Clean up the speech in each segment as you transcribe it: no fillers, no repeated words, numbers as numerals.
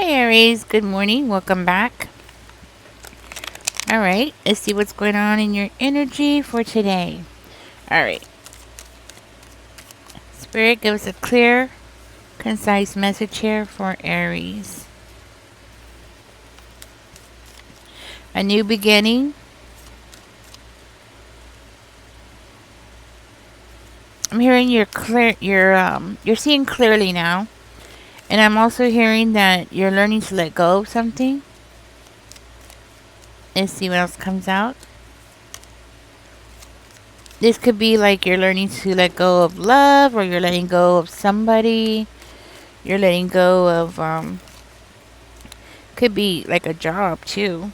Aries, good morning. Welcome back. All right, let's see what's going on in your energy for today. All right. Spirit, give us a clear, concise message here for Aries. A new beginning. I'm hearing you're seeing clearly now. And I'm also hearing that you're learning to let go of something. Let's see what else comes out. This could be like you're learning to let go of love, or you're letting go of somebody. You're letting go of, could be like a job too.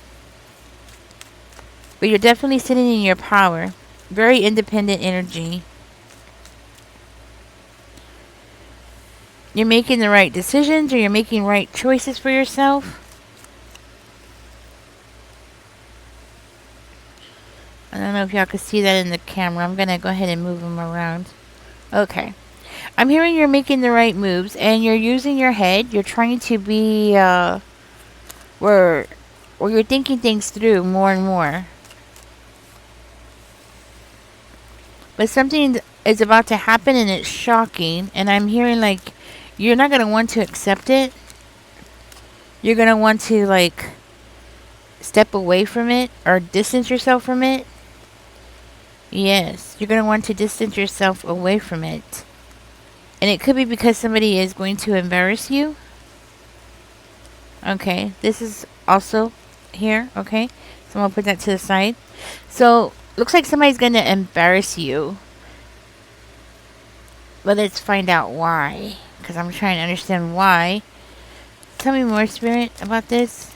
But you're definitely sitting in your power. Very independent energy. You're making the right decisions, or you're making right choices for yourself. I don't know if y'all can see that in the camera. I'm going to go ahead and move them around. Okay. I'm hearing you're making the right moves, and you're using your head. You're trying to be, where you're thinking things through more and more. But something is about to happen, and it's shocking. And I'm hearing like you're not going to want to accept it. You're going to want to like step away from it or distance yourself from it. Yes, you're going to want to distance yourself away from it. And it could be because somebody is going to embarrass you. Okay, this is also here. Okay, so I'm going to put that to the side. So, looks like somebody's going to embarrass you. But let's find out why. Because I'm trying to understand why. Tell me more, Spirit, about this.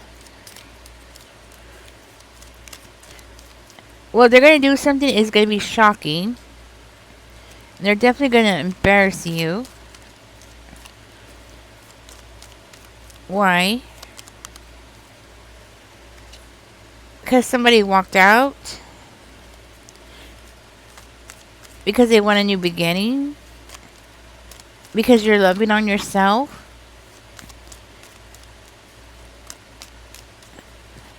Well, they're going to do something is going to be shocking. They're definitely going to embarrass you. Why? Because somebody walked out. Because they want a new beginning. Because you're loving on yourself.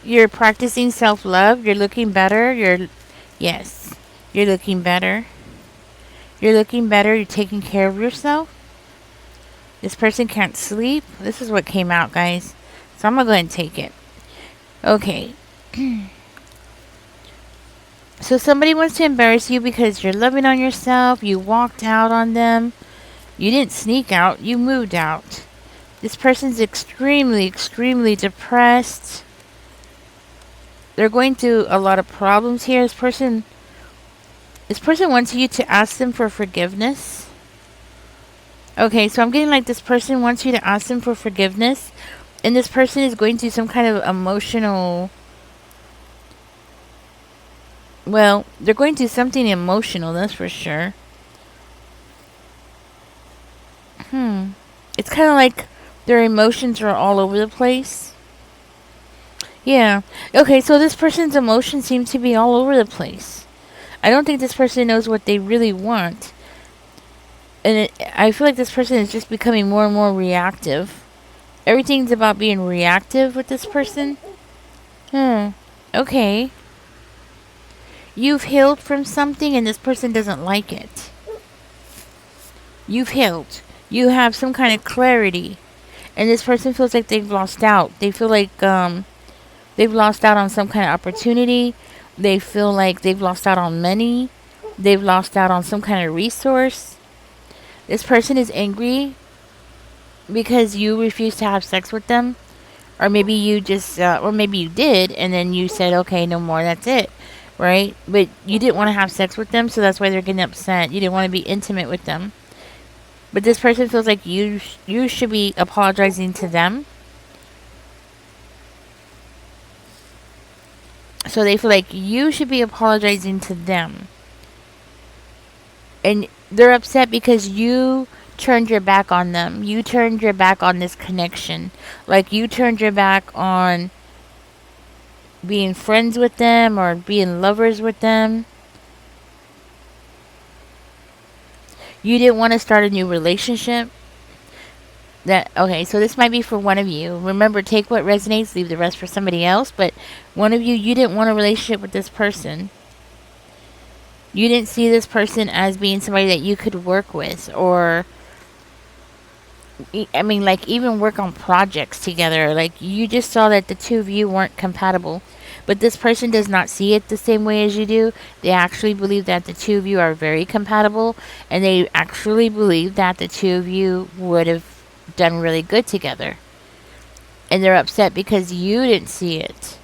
You're practicing self-love. You're looking better. Yes, you're looking better. You're looking better. You're taking care of yourself. This person can't sleep. This is what came out, guys. So I'm going to go ahead and take it. Okay. So somebody wants to embarrass you because you're loving on yourself. You walked out on them. You didn't sneak out. You moved out. This person's extremely, extremely depressed. They're going through a lot of problems here. This person wants you to ask them for forgiveness. Okay, so I'm getting like this person wants you to ask them for forgiveness. And this person is going through some kind of emotional... Well, they're going through something emotional, that's for sure. It's kind of like their emotions are all over the place. Yeah. Okay, so this person's emotions seem to be all over the place. I don't think this person knows what they really want. And I feel like this person is just becoming more and more reactive. Everything's about being reactive with this person. Okay. You've healed from something and this person doesn't like it. You've healed. You have some kind of clarity. And this person feels like they've lost out. They feel like they've lost out on some kind of opportunity. They feel like they've lost out on money. They've lost out on some kind of resource. This person is angry because you refused to have sex with them. Or maybe you just, or maybe you did, and then you said, okay, no more, that's it. Right? But you didn't want to have sex with them, so that's why they're getting upset. You didn't want to be intimate with them. But this person feels like you should be apologizing to them. So they feel like you should be apologizing to them. And they're upset because you turned your back on them. You turned your back on this connection. Like you turned your back on being friends with them or being lovers with them. You didn't want to start a new relationship. That okay, so this might be for one of you. Remember, take what resonates, leave the rest for somebody else. But one of you, you didn't want a relationship with this person. You didn't see this person as being somebody that you could work with, or I mean, like even work on projects together. Like you just saw that the two of you weren't compatible. But this person does not see it the same way as you do. They actually believe that the two of you are very compatible, and they actually believe that the two of you would have done really good together. And they're upset because you didn't see it.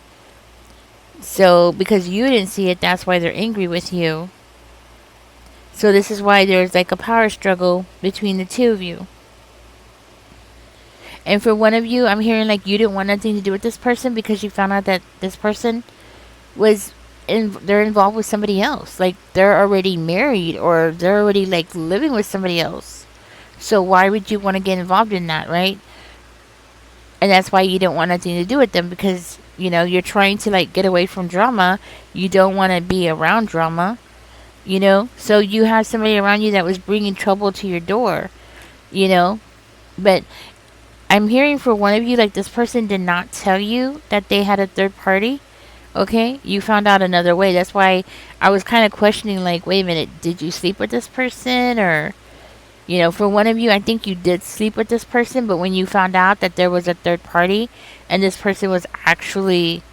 So, because you didn't see it, that's why they're angry with you. So, this is why there's like a power struggle between the two of you. And for one of you, I'm hearing like you didn't want nothing to do with this person because you found out that this person was they're involved with somebody else. Like they're already married or they're already like living with somebody else. So why would you want to get involved in that, right? And that's why you don't want nothing to do with them, because you're trying to like get away from drama. You don't want to be around drama, so you have somebody around you that was bringing trouble to your door, you know but I'm hearing for one of you, like this person did not tell you that they had a third party. Okay, you found out another way. That's why I was kind of questioning, like, wait a minute, did you sleep with this person? Or for one of you, I think you did sleep with this person, but when you found out that there was a third party and this person was actually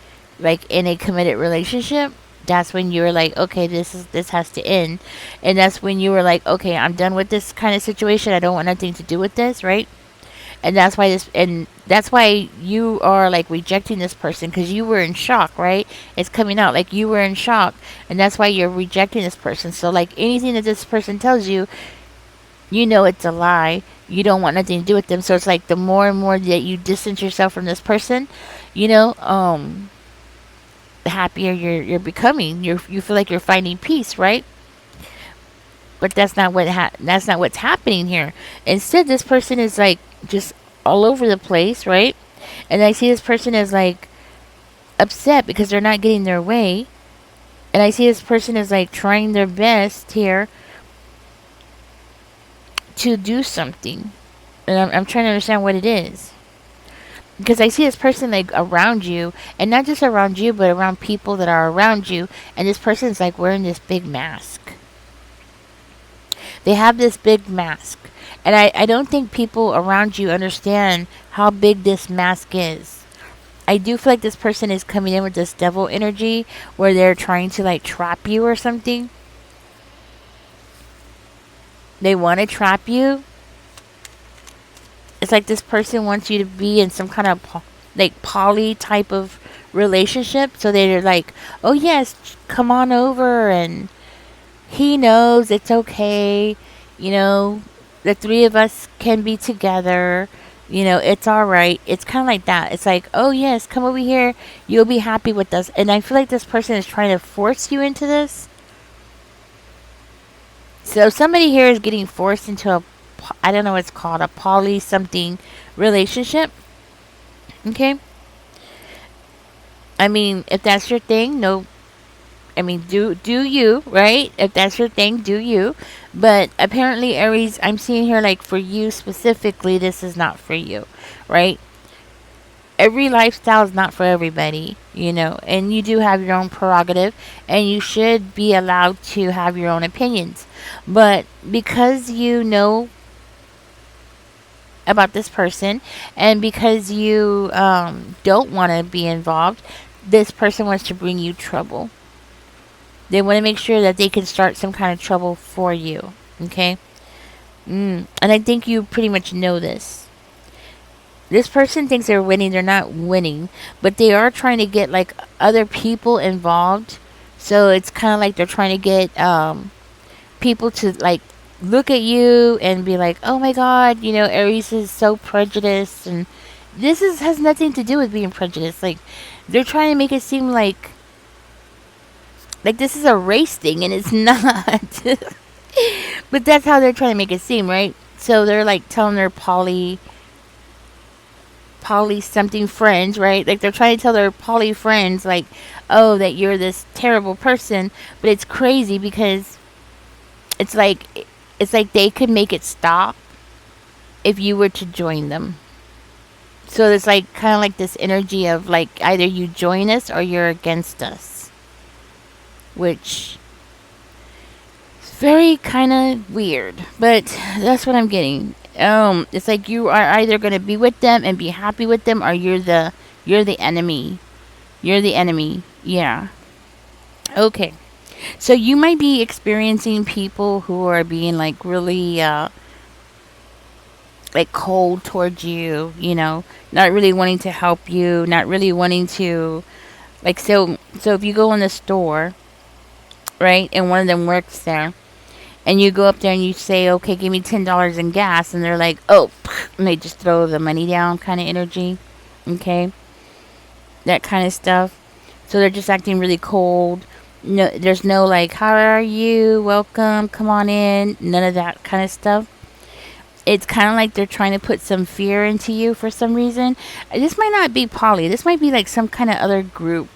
like in a committed relationship, that's when you were like, okay, this has to end. And that's when you were like, okay, I'm done with this kind of situation. I don't want nothing to do with this, right? And that's why you are like rejecting this person, because you were in shock, right? It's coming out like you were in shock, and that's why you're rejecting this person. So like anything that this person tells you, it's a lie. You don't want nothing to do with them. So it's like the more and more that you distance yourself from this person, the happier you're becoming. You feel like you're finding peace, right? But that's not what's happening here. Instead, this person is like just all over the place, right? And I see this person as like upset because they're not getting their way. And I see this person as like trying their best here to do something. And I'm trying to understand what it is. Because I see this person like around you, and not just around you, but around people that are around you. And this person's like wearing this big mask. They have this big mask. And I don't think people around you understand how big this mask is. I do feel like this person is coming in with this devil energy where they're trying to like trap you or something. They want to trap you. It's like this person wants you to be in some kind of like poly type of relationship. So they're like, oh yes, come on over, and he knows it's okay. The three of us can be together. It's all right. It's kind of like that. It's like, oh yes, come over here. You'll be happy with us. And I feel like this person is trying to force you into this. So somebody here is getting forced into I don't know what it's called, a poly something relationship. Okay. I mean, if that's your thing, no. I mean, do you, right? If that's your thing, do you. But apparently, Aries, I'm seeing here like for you specifically, this is not for you, right? Every lifestyle is not for everybody, and you do have your own prerogative, and you should be allowed to have your own opinions. But because you know about this person, and because you don't want to be involved, this person wants to bring you trouble. They want to make sure that they can start some kind of trouble for you. Okay? And I think you pretty much know this. This person thinks they're winning. They're not winning. But they are trying to get, like, other people involved. So it's kind of like they're trying to get people to, like, look at you and be like, oh my god, Aries is so prejudiced. And this has nothing to do with being prejudiced. Like, they're trying to make it seem like this is a race thing, and it's not. But that's how they're trying to make it seem, right? So they're like telling their poly something friends, right? Like they're trying to tell their poly friends, like, oh, that you're this terrible person. But it's crazy because it's like they could make it stop. if you were to join them. So it's like kind of like this energy of like either you join us or you're against us, which is very kind of weird. But that's what I'm getting. It's like you are either going to be with them and be happy with them, or you're the enemy. You're the enemy. Yeah. Okay. So you might be experiencing people who are being like really like cold towards you, not really wanting to help you, not really wanting to like so if you go in the store, right? And one of them works there and you go up there and you say, "Okay, give me $10 in gas." And they're like, "Oh," and they just throw the money down kind of energy. Okay? That kind of stuff. So they're just acting really cold. No, there's no like, "How are you? Welcome. Come on in." None of that kind of stuff. It's kind of like they're trying to put some fear into you for some reason. This might not be poly. This might be like some kind of other group.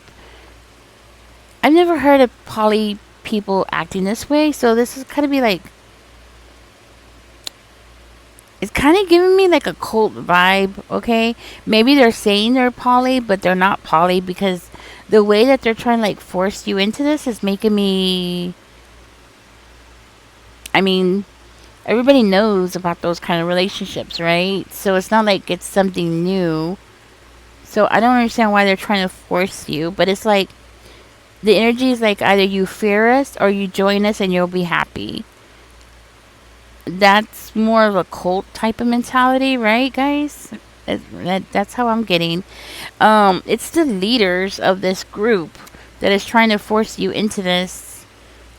I've never heard of poly people acting this way, so this is kind of be like, it's kind of giving me like a cult vibe, okay? Maybe they're saying they're poly, but they're not poly because the way that they're trying to like force you into this is making me, I mean, everybody knows about those kind of relationships, right? So it's not like it's something new. So I don't understand why they're trying to force you, but it's like the energy is like either you fear us or you join us and you'll be happy. That's more of a cult type of mentality, right, guys? That's how I'm getting. It's the leaders of this group that is trying to force you into this,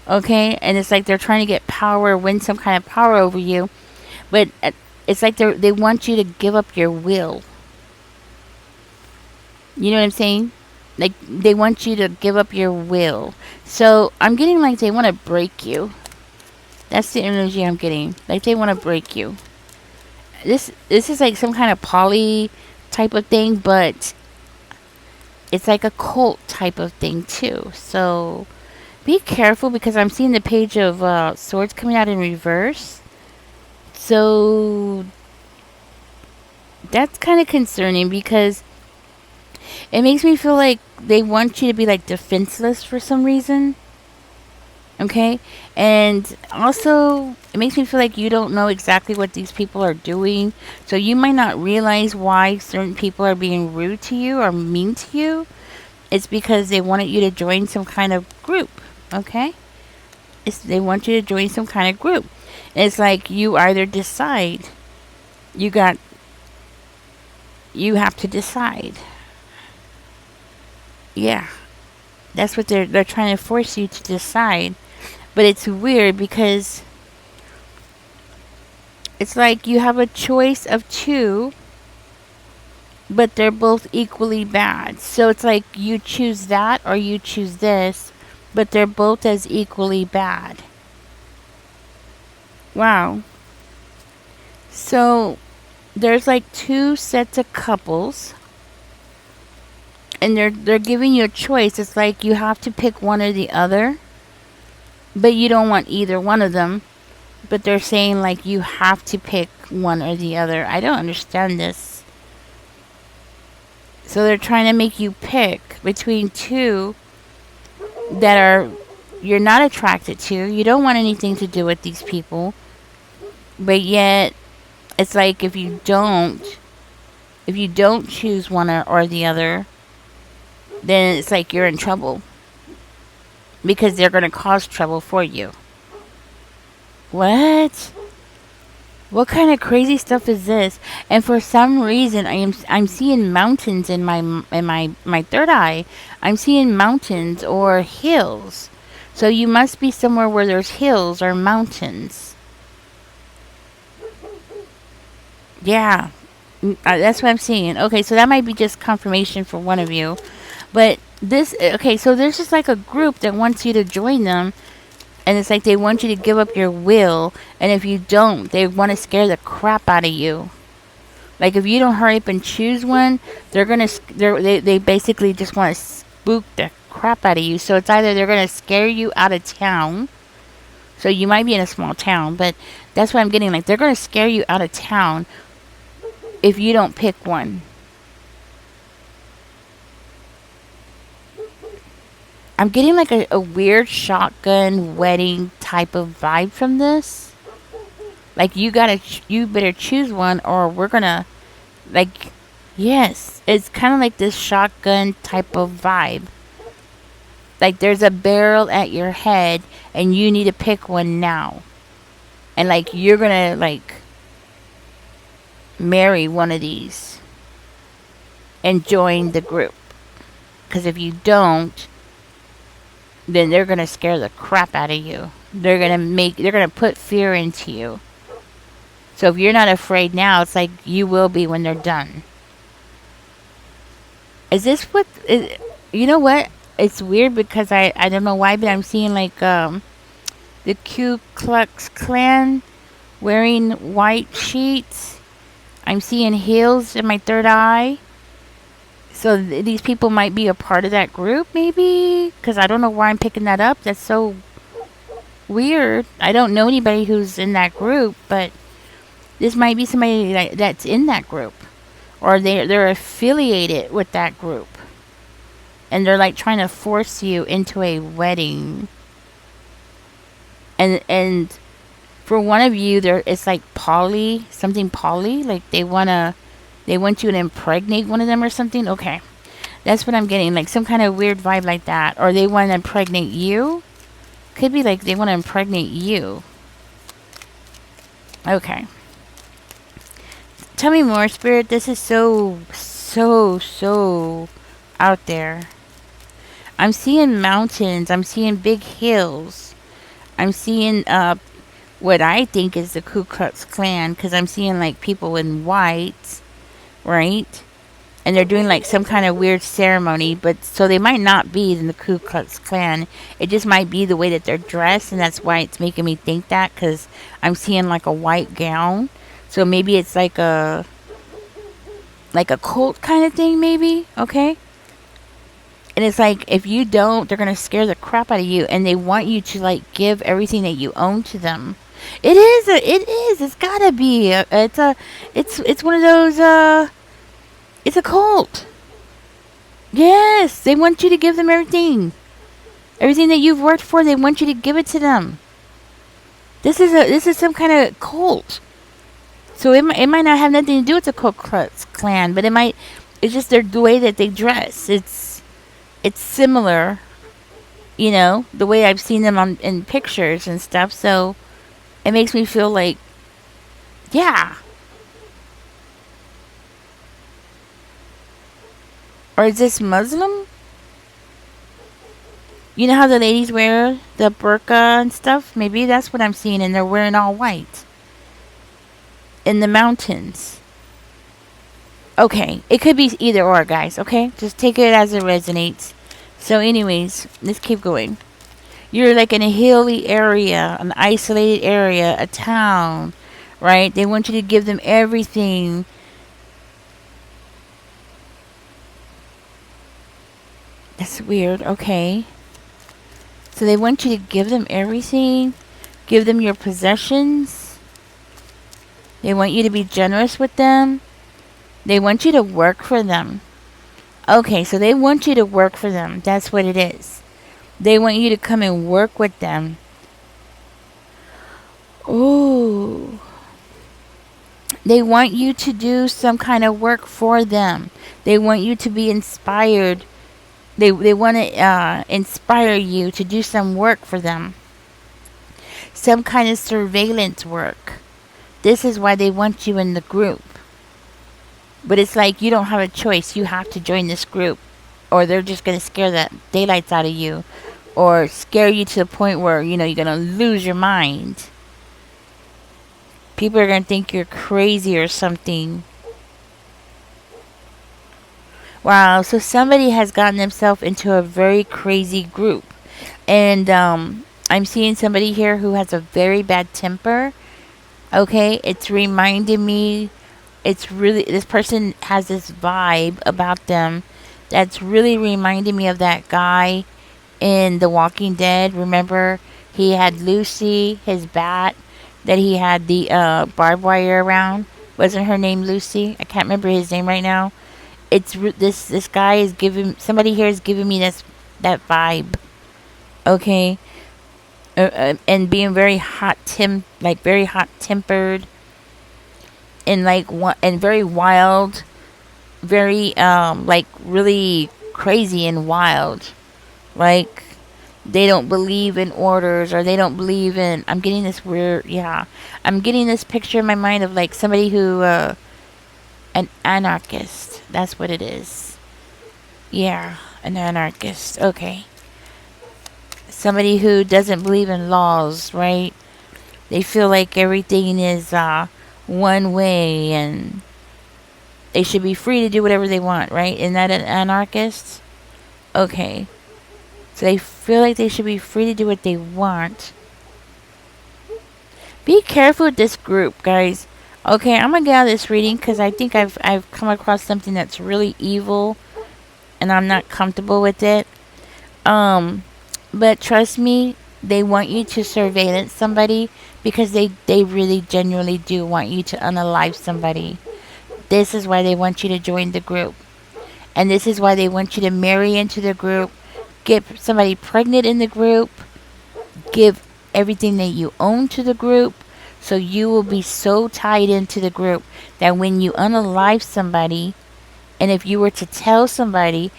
okay? And it's like they're trying to get power, win some kind of power over you, but it's like they want you to give up your will. You know what I'm saying? Like they want you to give up your will. So I'm getting like they want to break you. That's the energy I'm getting. Like they want to break you. This is like some kind of poly type of thing, but it's like a cult type of thing too. So be careful because I'm seeing the page of swords coming out in reverse. So that's kind of concerning because it makes me feel like they want you to be like defenseless for some reason. Okay? And also, it makes me feel like you don't know exactly what these people are doing. So you might not realize why certain people are being rude to you or mean to you. It's because they wanted you to join some kind of group. Okay? They want you to join some kind of group. It's like you either decide. You have to decide. Yeah. That's what they're trying to force you to decide. But it's weird because it's like you have a choice of two, but they're both equally bad. So it's like you choose that or you choose this, but they're both as equally bad. Wow. So there's like two sets of couples and they're giving you a choice. It's like you have to pick one or the other. But you don't want either one of them. But they're saying like you have to pick one or the other. I don't understand this. So they're trying to make you pick between two that are you're not attracted to. You don't want anything to do with these people. But yet it's like if you don't choose one or the other, then it's like you're in trouble. Because they're going to cause trouble for you. What? What kind of crazy stuff is this? And for some reason, I'm seeing mountains in my third eye. I'm seeing mountains or hills. So you must be somewhere where there's hills or mountains. Yeah, that's what I'm seeing. Okay, so that might be just confirmation for one of you. But so there's just like a group that wants you to join them. And it's like they want you to give up your will. And if you don't, they want to scare the crap out of you. Like if you don't hurry up and choose one, they basically just want to spook the crap out of you. So it's either they're going to scare you out of town So you might be in a small town, but that's what I'm getting. Like, they're going to scare you out of town if you don't pick one. I'm getting like a weird shotgun wedding type of vibe from this. Like, you better choose one, or we're gonna, like, yes, it's kind of like this shotgun type of vibe. Like, there's a barrel at your head, and you need to pick one now. And, like, you're gonna, like, marry one of these and join the group. Because if you don't, then they're gonna scare the crap out of you. They're gonna put fear into you. So if you're not afraid now, it's like you will be when they're done. Is this what is, you know what? It's weird because I don't know why, but I'm seeing like the Ku Klux Klan wearing white sheets. I'm seeing heels in my third eye. So these people might be a part of that group, maybe? Because I don't know why I'm picking that up. That's so weird. I don't know anybody who's in that group, but this might be somebody that's in that group. Or they're affiliated with that group. And they're like trying to force you into a wedding. And for one of you, there it's like something poly, like they want you to impregnate one of them or something. Okay, that's what I'm getting, like some kind of weird vibe like that, or they want to impregnate you. Could be like they want to impregnate you. Okay, tell me more, Spirit. This is so out there. I'm seeing mountains. I'm seeing big hills. I'm seeing what I think is the Ku Klux Klan, because I'm seeing like people in white, right? And they're doing like some kind of weird ceremony, but so they might not be in the Ku Klux Klan. It just might be the way that they're dressed, and that's why it's making me think that, because I'm seeing like a white gown. So maybe it's like a cult kind of thing, maybe. Okay. And it's like, if you don't, they're going to scare the crap out of you. And they want you to, like, give everything that you own to them. It is. It's got to be. It's one of those, it's a cult. Yes. They want you to give them everything. Everything that you've worked for, they want you to give it to them. This is some kind of cult. So it might not have nothing to do with the Ku Klux Klan, but it's just the way that they dress. It's similar, the way I've seen them in pictures and stuff. So it makes me feel like, yeah. Or is this Muslim? You know how the ladies wear the burqa and stuff? Maybe that's what I'm seeing, and they're wearing all white. In the mountains. Okay, it could be either or, guys, okay? Just take it as it resonates. So anyways, let's keep going. You're like in a hilly area, an isolated area, a town, right? They want you to give them everything. That's weird, okay. So they want you to give them everything, give them your possessions. They want you to be generous with them. They want you to work for them. Okay, so they want you to work for them. That's what it is. They want you to come and work with them. Ooh. They want you to do some kind of work for them. They want you to be inspired. They want to inspire you to do some work for them. Some kind of surveillance work. This is why they want you in the group. But it's like you don't have a choice. You have to join this group, or they're just going to scare the daylights out of you, or scare you to the point where, you're going to lose your mind. People are going to think you're crazy or something. Wow, so somebody has gotten themselves into a very crazy group. And I'm seeing somebody here who has a very bad temper. Okay, it's reminding me, this person has this vibe about them that's really reminding me of that guy in The Walking Dead. Remember, He had Lucy, his bat, that he had the barbed wire around. Wasn't her name Lucy? I can't remember his name right now. This guy is giving, somebody here is giving me this, that vibe. Okay, and being very like very hot tempered, and and very wild, very like really crazy and wild. Like they don't believe in orders, or they don't believe in, I'm getting this weird, yeah, I'm getting this picture in my mind of like somebody who an anarchist. That's what it is. Yeah, an anarchist. Okay. Somebody who doesn't believe in laws, right? They feel like everything is one way, and they should be free to do whatever they want, right? Isn't that an anarchist? Okay. So they feel like they should be free to do what they want. Be careful with this group, guys. Okay, I'm gonna get out of this reading because I think I've come across something that's really evil, and I'm not comfortable with it. But trust me, they want you to surveillance somebody because they really genuinely do want you to unalive somebody. This is why they want you to join the group. And this is why they want you to marry into the group, get somebody pregnant in the group, give everything that you own to the group, so you will be so tied into the group that when you unalive somebody, and if you were to tell somebody,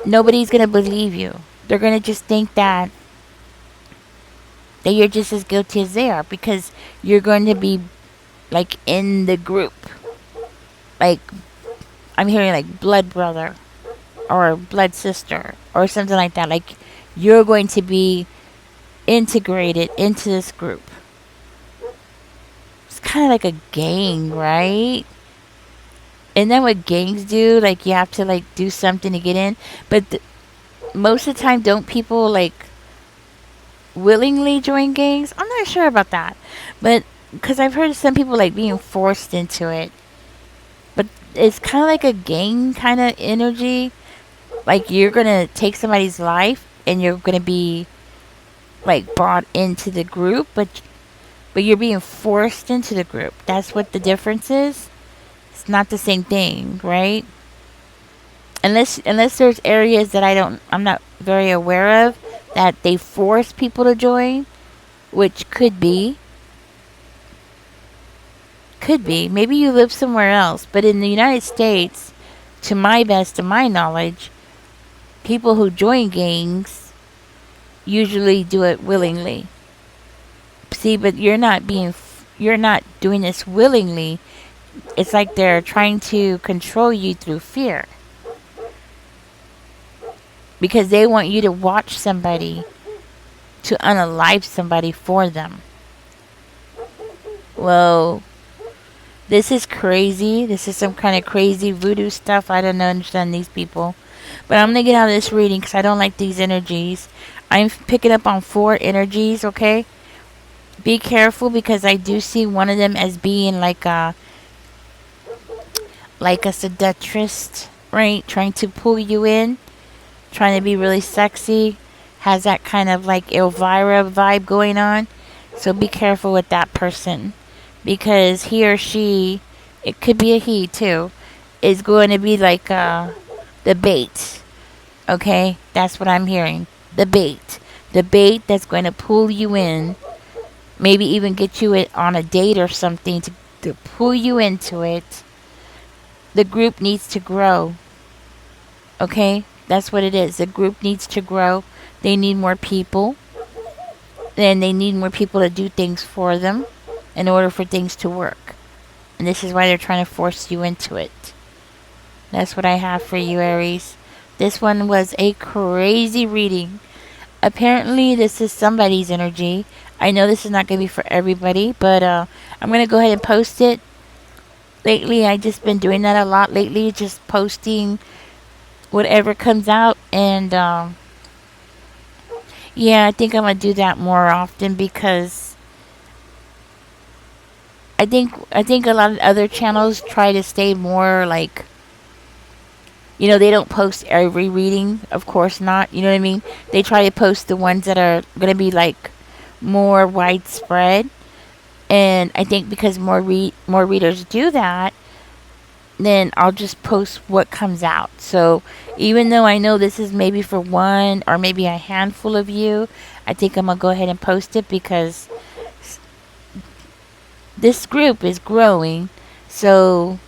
nobody's going to believe you. They're going to just think that you're just as guilty as they are, because you're going to be like in the group. Like, I'm hearing like blood brother or blood sister or something like that. Like, you're going to be integrated into this group. It's kind of like a gang, right? And then what gangs do, like you have to like do something to get in. But most of the time, don't people like willingly join gangs? I'm not sure about that, but because I've heard of some people like being forced into it. But it's kind of like a gang kind of energy. Like you're gonna take somebody's life and you're gonna be like brought into the group, but you're being forced into the group. That's what the difference is. It's not the same thing, right? Unless there's areas that I'm not very aware of that they force people to join, which could be maybe you live somewhere else, but in the United States, to my best of my knowledge, people who join gangs usually do it willingly. See, but you're not doing this willingly. It's like they're trying to control you through fear, because they want you to watch somebody, to unalive somebody for them. Well, this is crazy. This is some kind of crazy voodoo stuff. I don't understand these people. But I'm going to get out of this reading because I don't like these energies. I'm picking up on 4 energies, okay? Be careful, because I do see one of them as being like a seductress, right? Trying to pull you in, trying to be really sexy, has that kind of like Elvira vibe going on. So be careful with that person, because he or she, it could be a he too, is going to be like the bait. Okay, that's what I'm hearing. The bait that's going to pull you in, maybe even get you on a date or something to pull you into it. The group needs to grow. Okay, that's what it is. The group needs to grow. They need more people. And they need more people to do things for them in order for things to work. And this is why they're trying to force you into it. That's what I have for you, Aries. This one was a crazy reading. Apparently, this is somebody's energy. I know this is not going to be for everybody, but I'm going to go ahead and post it. Lately, I've just been doing that a lot lately, just posting whatever comes out. And yeah, I think I'm going to do that more often, because I think a lot of other channels try to stay more like They don't post every reading, of course not. You know what I mean? They try to post the ones that are going to be like more widespread. And I think because more readers do that, then I'll just post what comes out. So even though I know this is maybe for one or maybe a handful of you, I think I'm gonna go ahead and post it because this group is growing. So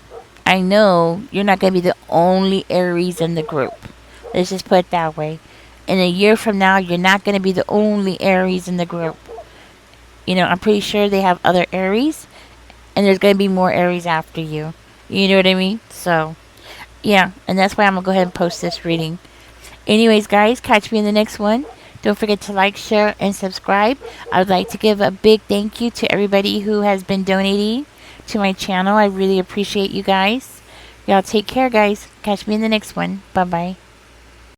I know you're not gonna be the only Aries in the group. Let's just put it that way. In a year from now, you're not gonna be the only Aries in the group. I'm pretty sure they have other Aries, and there's gonna be more Aries after you. You know what I mean? So yeah, and that's why I'm gonna go ahead and post this reading. Anyways, guys, catch me in the next one. Don't forget to like, share, and subscribe. I would like to give a big thank you to everybody who has been donating to my channel. I really appreciate you guys. Y'all take care, guys. Catch me in the next one. Bye bye.